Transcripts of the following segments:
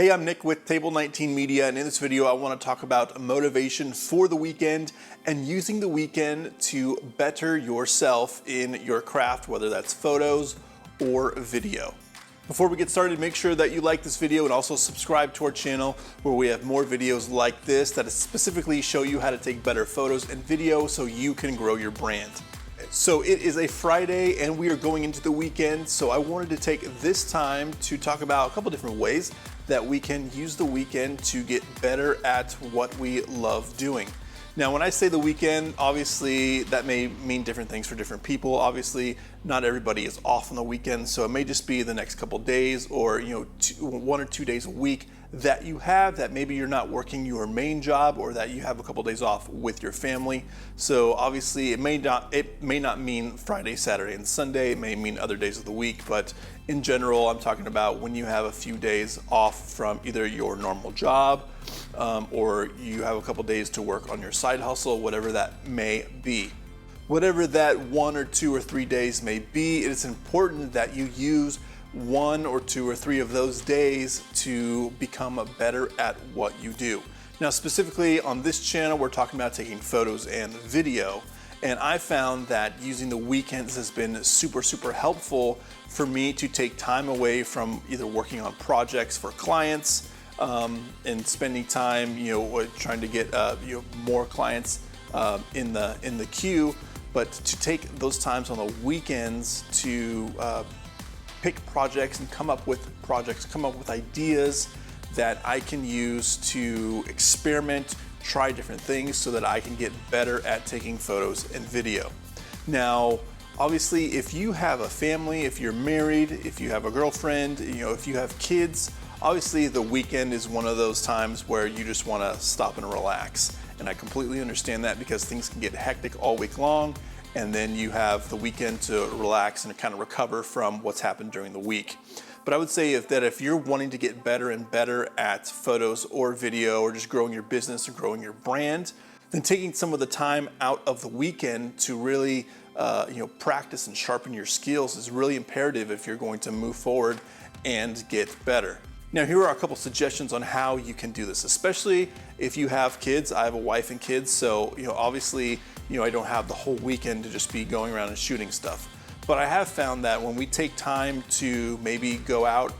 Hey, I'm Nick with Table 19 Media, and in this video I want to talk about motivation for the weekend and using the weekend to better yourself in your craft, whether that's photos or video. Before we get started, make sure that you like this video and also subscribe to our channel where we have more videos like this that specifically show you how to take better photos and video so you can grow your brand. So it is a Friday and we are going into the weekend, so I wanted to take this time to talk about a couple different ways that we can use the weekend to get better at what we love doing. Now, when I say the weekend, obviously that may mean different things for different people. Obviously, not everybody is off on the weekend, so it may just be the next couple days or 1 or 2 days a week that you have that maybe you're not working your main job or that you have a couple days off with your family. So obviously it may not mean Friday, Saturday, and Sunday. It may mean other days of the week, but in general, I'm talking about when you have a few days off from either your normal job or you have a couple days to work on your side hustle, whatever that may be. Whatever that 1 or 2 or 3 days may be, it is important that you use 1 or 2 or 3 of those days to become better at what you do. Now, specifically on this channel, we're talking about taking photos and video. And I found that using the weekends has been super helpful for me to take time away from either working on projects for clients and spending time, trying to get more clients in the queue, but to take those times on the weekends to pick projects and come up with ideas that I can use to experiment, try different things so that I can get better at taking photos and video. Now, obviously, if you have a family, if you're married, if you have a girlfriend, if you have kids, obviously the weekend is one of those times where you just want to stop and relax. And I completely understand that because things can get hectic all week long, and then you have the weekend to relax and kind of recover from what's happened during the week. But I would say if you're wanting to get better and better at photos or video or just growing your business or growing your brand, then taking some of the time out of the weekend to really practice and sharpen your skills is really imperative if you're going to move forward and get better. Now, here are a couple suggestions on how you can do this, especially if you have kids. I have a wife and kids, so obviously I don't have the whole weekend to just be going around and shooting stuff. But I have found that when we take time to maybe go out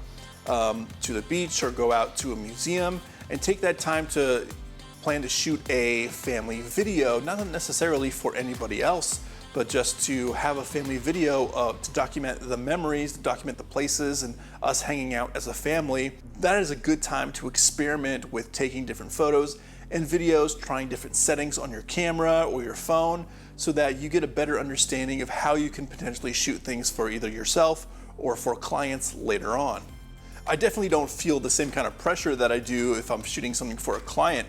to the beach or go out to a museum and take that time to plan to shoot a family video, not necessarily for anybody else, but just to have a family video to document the memories, to document the places and us hanging out as a family, that is a good time to experiment with taking different photos and videos, trying different settings on your camera or your phone so that you get a better understanding of how you can potentially shoot things for either yourself or for clients later on. I definitely don't feel the same kind of pressure that I do if I'm shooting something for a client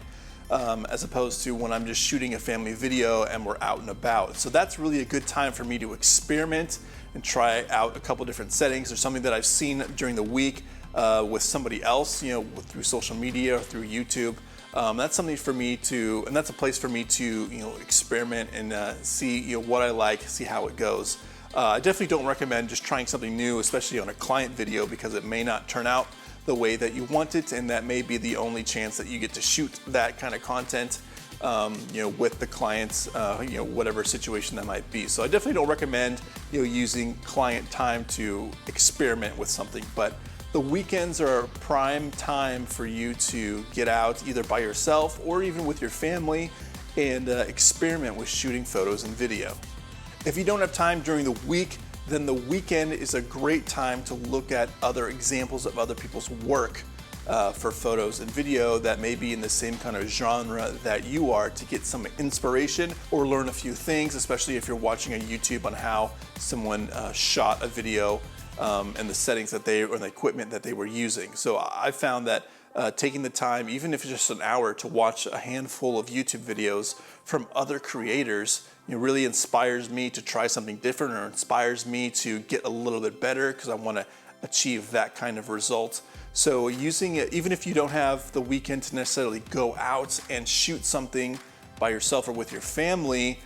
as opposed to when I'm just shooting a family video and we're out and about. So that's really a good time for me to experiment and try out a couple different settings or something that I've seen during the week with somebody else, through social media or through YouTube. That's something for me to, and that's a place for me to, experiment and see, what I like, see how it goes. I definitely don't recommend just trying something new, especially on a client video, because it may not turn out the way that you want it, and that may be the only chance that you get to shoot that kind of content, with the clients, whatever situation that might be. So I definitely don't recommend, using client time to experiment with something, but the weekends are a prime time for you to get out either by yourself or even with your family and experiment with shooting photos and video. If you don't have time during the week, then the weekend is a great time to look at other examples of other people's work for photos and video that may be in the same kind of genre that you are, to get some inspiration or learn a few things, especially if you're watching on YouTube on how someone shot a video and the settings or the equipment that they were using. So I found that taking the time, even if it's just an hour, to watch a handful of YouTube videos from other creators, really inspires me to try something different or inspires me to get a little bit better because I want to achieve that kind of result. So using it, even if you don't have the weekend to necessarily go out and shoot something by yourself or with your family,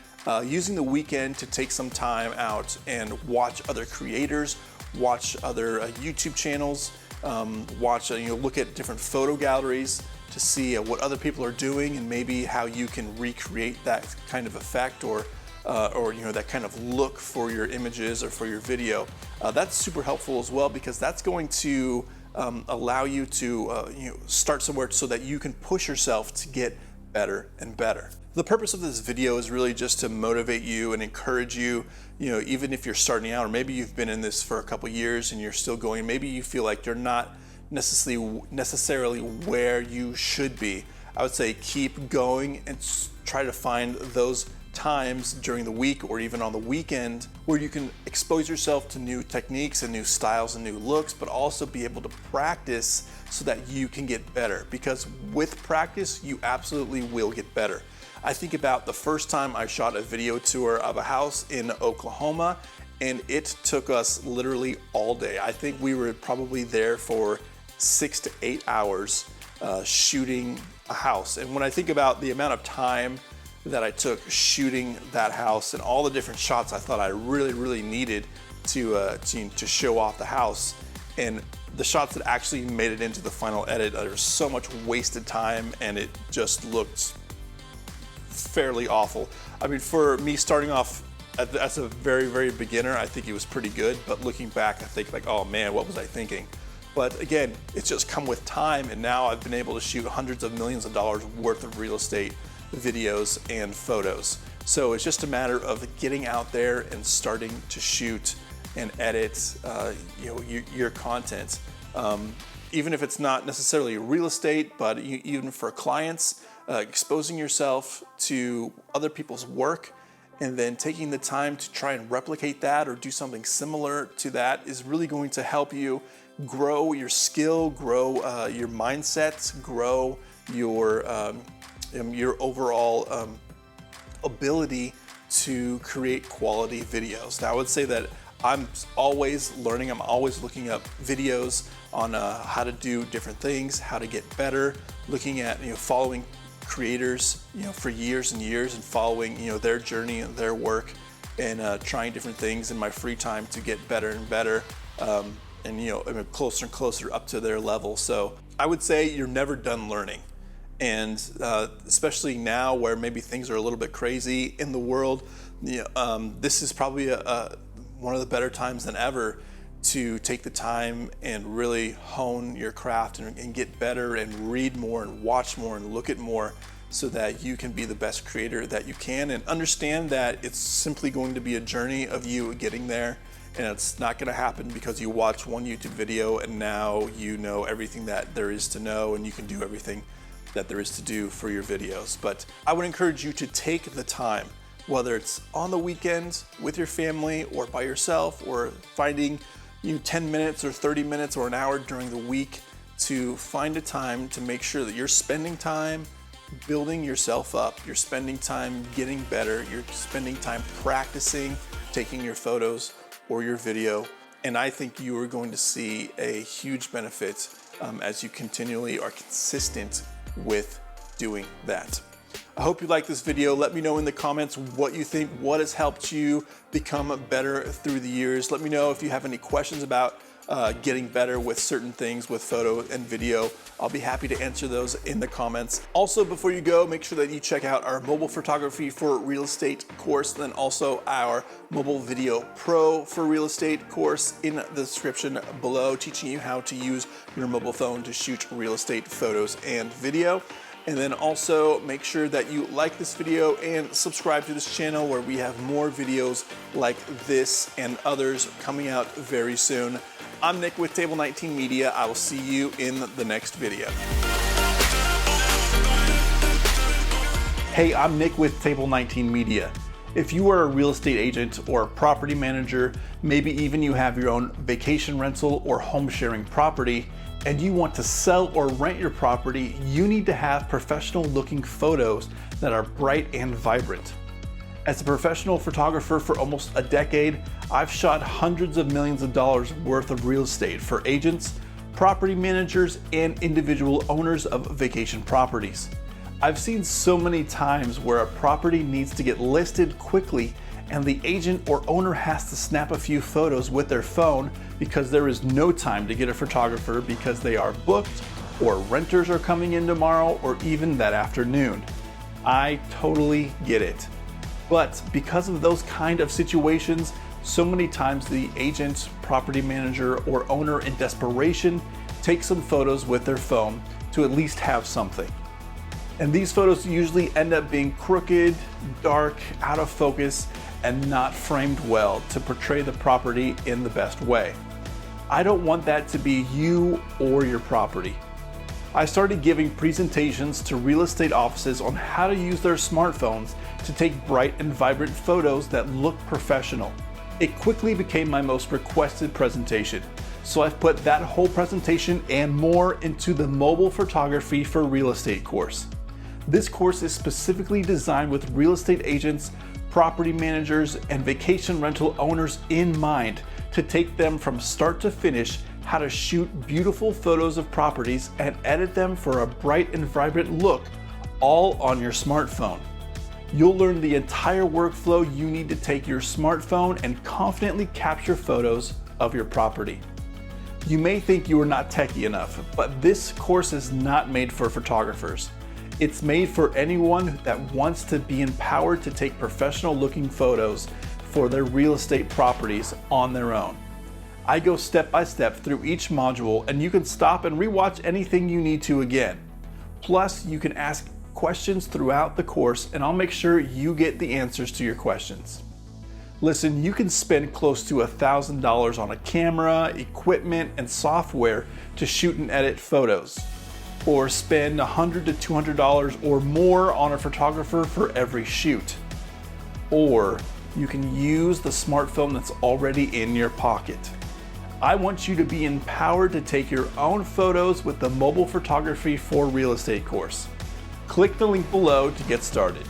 using the weekend to take some time out and watch other creators, watch other YouTube channels, look at different photo galleries to see what other people are doing and maybe how you can recreate that kind of effect or that kind of look for your images or for your video. That's super helpful as well, because that's going to allow you to start somewhere so that you can push yourself to get better and better. The purpose of this video is really just to motivate you and encourage you, even if you're starting out, or maybe you've been in this for a couple years and you're still going, maybe you feel like you're not necessarily where you should be. I would say keep going and try to find those times during the week or even on the weekend where you can expose yourself to new techniques and new styles and new looks, but also be able to practice so that you can get better, because with practice you absolutely will get better. I think about the first time I shot a video tour of a house in Oklahoma, and it took us literally all day. I think we were probably there for 6 to 8 hours shooting a house. And when I think about the amount of time that I took shooting that house and all the different shots I thought I really needed to show off the house, and the shots that actually made it into the final edit, there was so much wasted time and it just looked fairly awful. I mean, for me starting off as a very beginner, I think it was pretty good, but looking back, I think like, oh man, what was I thinking? But again, it's just come with time, and now I've been able to shoot hundreds of millions of dollars worth of real estate videos and photos. So it's just a matter of getting out there and starting to shoot and edit your content. Even if it's not necessarily real estate, but even for clients, exposing yourself to other people's work and then taking the time to try and replicate that or do something similar to that is really going to help you grow your skill, grow your mindset, grow your overall ability to create quality videos. Now, I would say that I'm always learning. I'm always looking up videos on how to do different things, how to get better, looking at following creators for years and years and following their journey and their work, and trying different things in my free time to get better and better, and closer and closer up to their level. So I would say you're never done learning. And especially now where maybe things are a little bit crazy in the world, this is probably one of the better times than ever to take the time and really hone your craft and get better and read more and watch more and look at more, so that you can be the best creator that you can, and understand that it's simply going to be a journey of you getting there. And it's not going to happen because you watch one YouTube video and now you know everything that there is to know and you can do everything that there is to do for your videos. But I would encourage you to take the time, whether it's on the weekend with your family or by yourself, or finding 10 minutes or 30 minutes or an hour during the week, to find a time to make sure that you're spending time building yourself up, you're spending time getting better, you're spending time practicing taking your photos or your video. And I think you are going to see a huge benefit as you continually are consistent with doing that. I hope you like this video. Let me know in the comments what you think, what has helped you become better through the years. Let me know if you have any questions about getting better with certain things with photo and video. I'll be happy to answer those in the comments. Also, before you go, make sure that you check out our mobile photography for real estate course, then also our mobile video pro for real estate course in the description below, teaching you how to use your mobile phone to shoot real estate photos and video. And then also make sure that you like this video and subscribe to this channel, where we have more videos like this and others coming out very soon. I'm Nick with Table 19 Media. I will see you in the next video. Hey, I'm Nick with Table 19 Media. If you are a real estate agent or a property manager, maybe even you have your own vacation rental or home sharing property, and you want to sell or rent your property, you need to have professional looking photos that are bright and vibrant. As a professional photographer for almost a decade, I've shot hundreds of millions of dollars worth of real estate for agents, property managers, and individual owners of vacation properties. I've seen so many times where a property needs to get listed quickly and the agent or owner has to snap a few photos with their phone because there is no time to get a photographer because they are booked, or renters are coming in tomorrow, or even that afternoon. I totally get it. But because of those kind of situations, so many times the agent, property manager, or owner in desperation take some photos with their phone to at least have something. And these photos usually end up being crooked, dark, out of focus, and not framed well to portray the property in the best way. I don't want that to be you or your property. I started giving presentations to real estate offices on how to use their smartphones to take bright and vibrant photos that look professional. It quickly became my most requested presentation, so I've put that whole presentation and more into the Mobile Photography for Real Estate course. This course is specifically designed with real estate agents, property managers, and vacation rental owners in mind to take them from start to finish how to shoot beautiful photos of properties and edit them for a bright and vibrant look, all on your smartphone. You'll learn the entire workflow you need to take your smartphone and confidently capture photos of your property. You may think you are not techie enough, but this course is not made for photographers. It's made for anyone that wants to be empowered to take professional looking photos for their real estate properties on their own. I go step by step through each module, and you can stop and rewatch anything you need to again. Plus, you can ask questions throughout the course, and I'll make sure you get the answers to your questions. Listen, you can spend close to $1,000 on a camera, equipment, and software to shoot and edit photos, or spend $100 to $200 or more on a photographer for every shoot. Or you can use the smartphone that's already in your pocket. I want you to be empowered to take your own photos with the Mobile Photography for Real Estate course. Click the link below to get started.